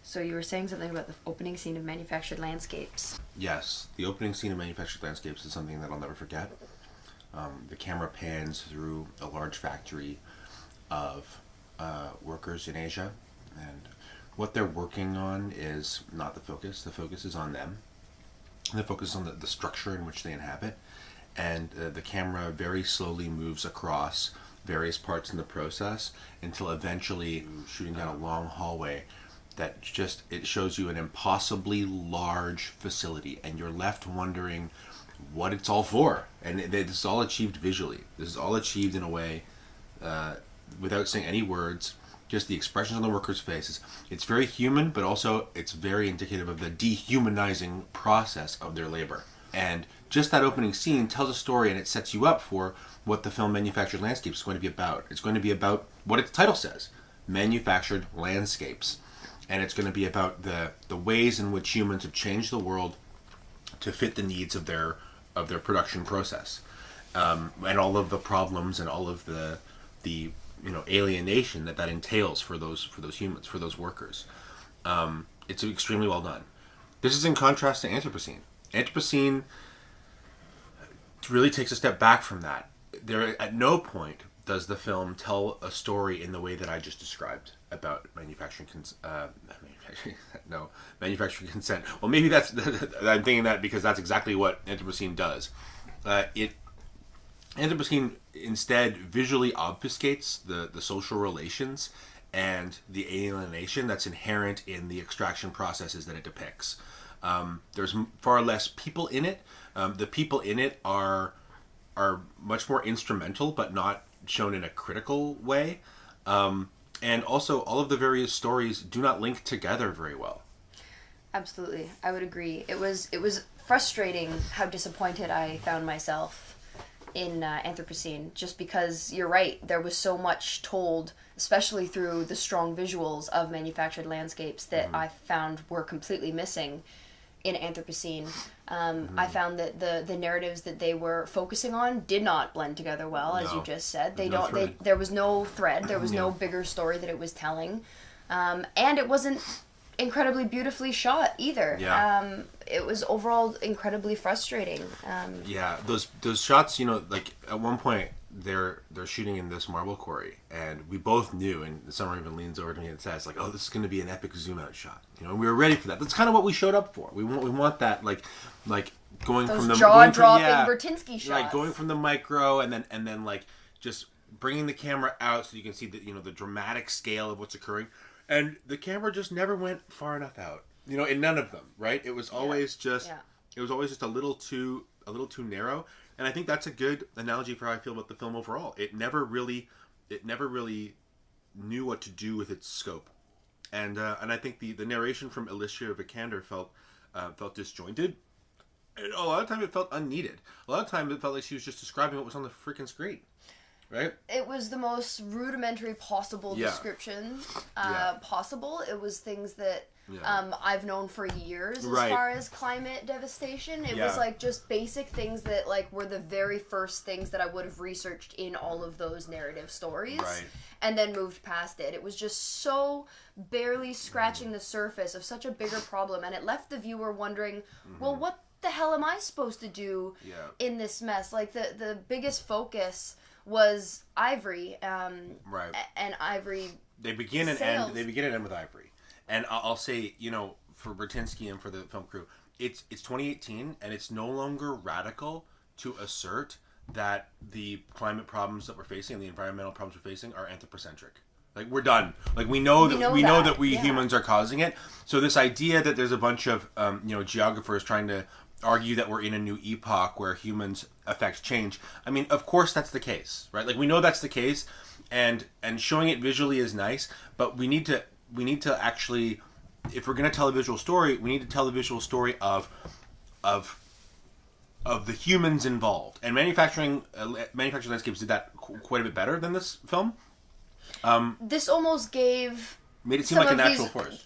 So you were saying something about the opening scene of Manufactured Landscapes. Yes, the opening scene of Manufactured Landscapes is something that I'll never forget. The camera pans through a large factory of workers in Asia, and what they're working on is not the focus. The focus is on them. The focus is on the structure in which they inhabit, and the camera very slowly moves across various parts in the process until eventually shooting down a long hallway that just, it shows you an impossibly large facility, and you're left wondering what it's all for. And this is all achieved visually. This is all achieved in a way without saying any words, just the expressions on the workers' faces. It's very human, but also it's very indicative of the dehumanizing process of their labor. And just that opening scene tells a story, and it sets you up for what the film Manufactured Landscapes is going to be about. It's going to be about what its title says, Manufactured Landscapes. And it's going to be about the ways in which humans have changed the world to fit the needs of their production process, and all of the problems and all of the alienation that entails for those humans, for those workers. It's extremely well done. This is in contrast to Anthropocene. Anthropocene really takes a step back from that. There, at no point does the film tell a story in the way that I just described about manufacturing consent. Well, maybe that's I'm thinking that because that's exactly what Anthropocene does. Anthropocene instead visually obfuscates the social relations and the alienation that's inherent in the extraction processes that it depicts. There's far less people in it. The people in it are much more instrumental, but not shown in a critical way. And also, all of the various stories do not link together very well. Absolutely, I would agree. It was frustrating how disappointed I found myself in Anthropocene, just because you're right, there was so much told, especially through the strong visuals of Manufactured Landscapes, that I found were completely missing in Anthropocene. I found that the narratives that they were focusing on did not blend together well, as you just said. There was no thread, there was no bigger story that it was telling, and it wasn't incredibly beautifully shot either. It was overall incredibly frustrating. Those shots, like at one point they're shooting in this marble quarry, and we both knew, and Summer even leans over to me and says, like, oh, this is going to be an epic zoom out shot, and we were ready for that. That's kind of what we showed up for. We want that, like going those from the jaw-dropping Burtynsky shots, like going from the micro and then like just bringing the camera out so you can see the dramatic scale of what's occurring. And the camera just never went far enough out, in none of them, right? It was always it was always just a little too narrow. And I think that's a good analogy for how I feel about the film overall. It never really knew what to do with its scope. And I think the narration from Alicia Vikander felt disjointed. And a lot of time it felt unneeded. A lot of time it felt like she was just describing what was on the freaking screen. Right? It was the most rudimentary possible description possible. It was things that I've known for years as far as climate devastation. It was like just basic things that like were the very first things that I would have researched in all of those narrative stories, and then moved past it. It was just so barely scratching the surface of such a bigger problem, and it left the viewer wondering, well, what the hell am I supposed to do in this mess? Like the biggest focus was Ivory, and Ivory. They begin and end with Ivory, and I'll say, for Burtynsky and for the film crew, it's 2018, and it's no longer radical to assert that the climate problems that we're facing and the environmental problems we're facing are anthropocentric. Like, we're done. Like, we know that we humans are causing it. So this idea that there's a bunch of geographers trying to argue that we're in a new epoch where humans affect change. I mean, of course that's the case, right? Like, we know that's the case, and showing it visually is nice, but we need to actually, if we're going to tell a visual story, we need to tell the visual story of the humans involved. And Manufactured Landscapes did that quite a bit better than this film. This almost gave made it seem like a natural force.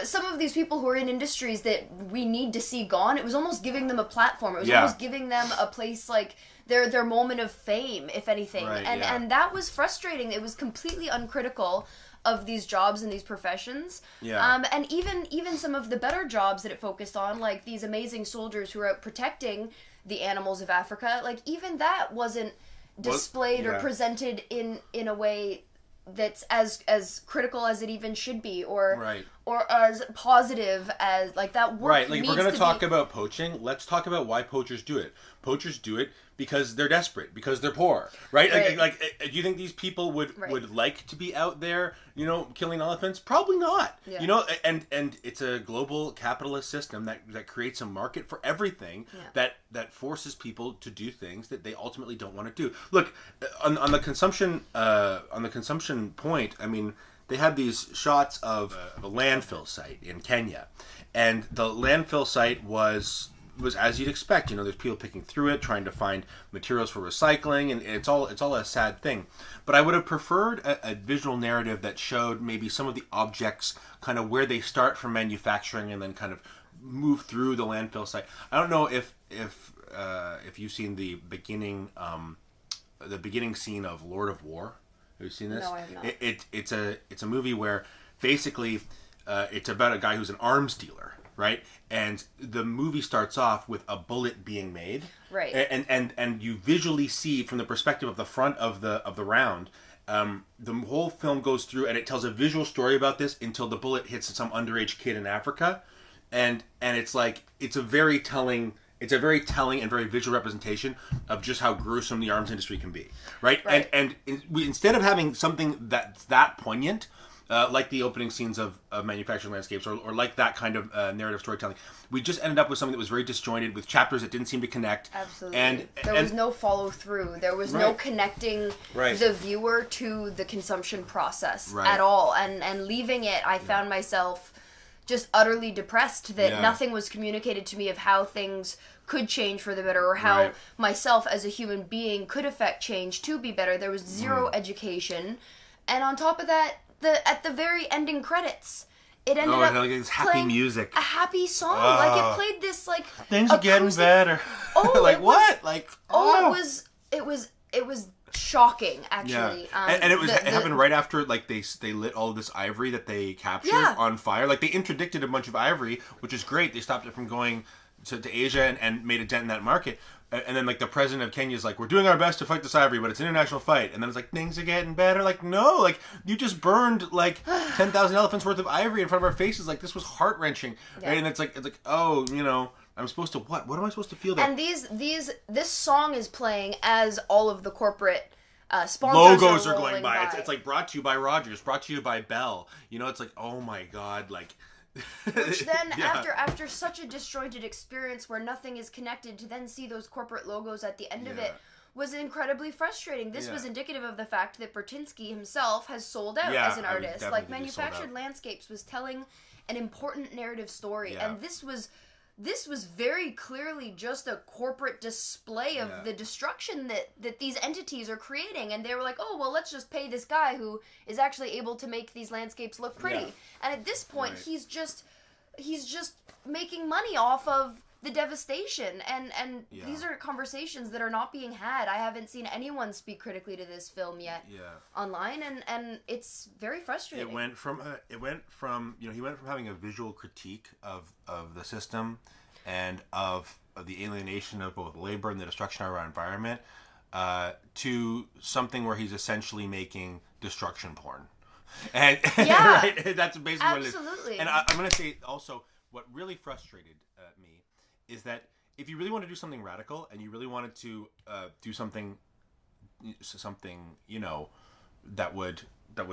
Some of these people who are in industries that we need to see gone, it was almost giving them a platform. It was almost giving them a place, like their moment of fame, if anything. Right, and that was frustrating. It was completely uncritical of these jobs and these professions. Yeah. And even some of the better jobs that it focused on, like these amazing soldiers who are out protecting the animals of Africa, like even that wasn't displayed or presented in a way that's as critical as it even should be, or as positive as, like, that work. Right, like, if we're going to talk about poaching, let's talk about why poachers do it. Poachers do it because they're desperate, because they're poor, right? Like, do you think these people would like to be out there, you know, killing elephants? Probably not. You know, and it's a global capitalist system that creates a market for everything that forces people to do things that they ultimately don't want to do. Look, on the consumption point, I mean, they had these shots of a landfill site in Kenya, and the landfill site was as you'd expect. You know, there's people picking through it, trying to find materials for recycling, and it's all a sad thing. But I would have preferred a visual narrative that showed maybe some of the objects, kind of where they start from manufacturing and then kind of move through the landfill site. I don't know if you've seen the beginning scene of Lord of War. Have you seen this? No, I have not. It's a movie where basically it's about a guy who's an arms dealer, right? And the movie starts off with a bullet being made, right? And you visually see from the perspective of the front of the round. The whole film goes through and it tells a visual story about this until the bullet hits some underage kid in Africa, and it's like it's a very telling and very visual representation of just how gruesome the arms industry can be, right? And instead of having something that's that poignant, like the opening scenes of manufacturing landscapes, or like that kind of narrative storytelling, we just ended up with something that was very disjointed, with chapters that didn't seem to connect. Absolutely. And there was no follow through. There was no connecting the viewer to the consumption process at all. And leaving it, I found myself just utterly depressed that nothing was communicated to me of how things could change for the better, or how myself as a human being could affect change to be better. There was zero education. And on top of that, at the very ending credits, it ended up like this happy music, a happy song. Like, it played this, like, things are getting better. It was shocking, actually. And it happened right after, like, they lit all of this ivory that they captured on fire. Like, they interdicted a bunch of ivory, which is great. They stopped it from going to Asia and made a dent in that market. And then, like, the president of Kenya is like, we're doing our best to fight this ivory, but it's an international fight. And then it's like, things are getting better. Like, no, like, you just burned, like, 10,000 elephants worth of ivory in front of our faces. Like, this was heart-wrenching. Right? And it's like, oh, you know, I'm supposed to what? What am I supposed to feel there? And this song is playing as all of the corporate sponsors logos are going by. It's like, brought to you by Rogers, brought to you by Bell. You know, it's like, oh my God, like... Which then, after such a disjointed experience where nothing is connected, to then see those corporate logos at the end of it was incredibly frustrating. This was indicative of the fact that Burtynsky himself has sold out as an artist. Like, Manufactured Landscapes was telling an important narrative story, and this was very clearly just a corporate display of the destruction that these entities are creating. And they were like, oh, well, let's just pay this guy who is actually able to make these landscapes look pretty. Yeah. And at this point, he's just making money off of the devastation. And these are conversations that are not being had. I haven't seen anyone speak critically to this film yet online, and it's very frustrating. It went from he went from having a visual critique of the system and of the alienation of both labor and the destruction of our environment, to something where he's essentially making destruction porn. And right? That's basically what it is. Absolutely. And I'm going to say also, what really frustrated me is that if you really want to do something radical and you really wanted to do something, you know, that would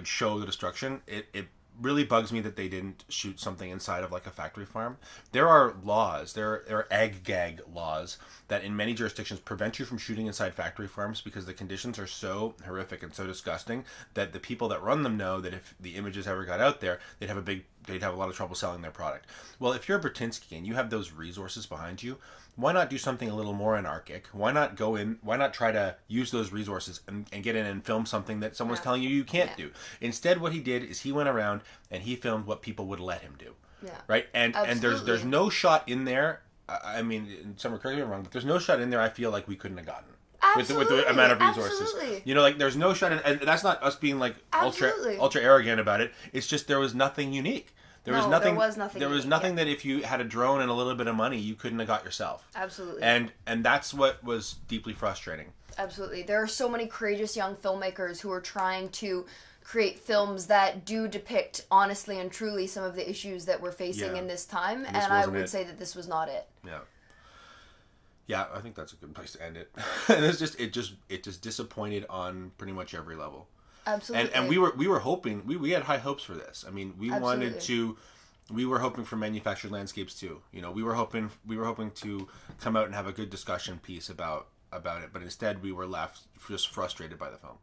show the destruction, it really bugs me that they didn't shoot something inside of, like, a factory farm. There are laws, there are ag-gag laws that in many jurisdictions prevent you from shooting inside factory farms because the conditions are so horrific and so disgusting that the people that run them know that if the images ever got out there, they'd have a big they'd have a lot of trouble selling their product. Well, if you're Burtynsky and you have those resources behind you, why not do something a little more anarchic? Why not go in? Why not try to use those resources and get in and film something that someone's telling you can't do? Instead, what he did is he went around and he filmed what people would let him do. Yeah. Right. And there's no shot in there. I mean, some are correct me if I'm wrong, but there's no shot in there I feel like we couldn't have gotten. With the amount of resources. Absolutely. You know, like, there's no shot in, and that's not us being, like, ultra arrogant about it. It's just there was nothing unique. There was nothing that if you had a drone and a little bit of money, you couldn't have got yourself. Absolutely. And that's what was deeply frustrating. Absolutely. There are so many courageous young filmmakers who are trying to create films that do depict honestly and truly some of the issues that we're facing in this time, and I would say that this was not it. Yeah. Yeah, I think that's a good place to end it. And it just disappointed on pretty much every level. Absolutely. And we were hoping we had high hopes for this. I mean, we were hoping for manufactured landscapes too. You know, we were hoping to come out and have a good discussion piece about it, but instead we were left just frustrated by the film.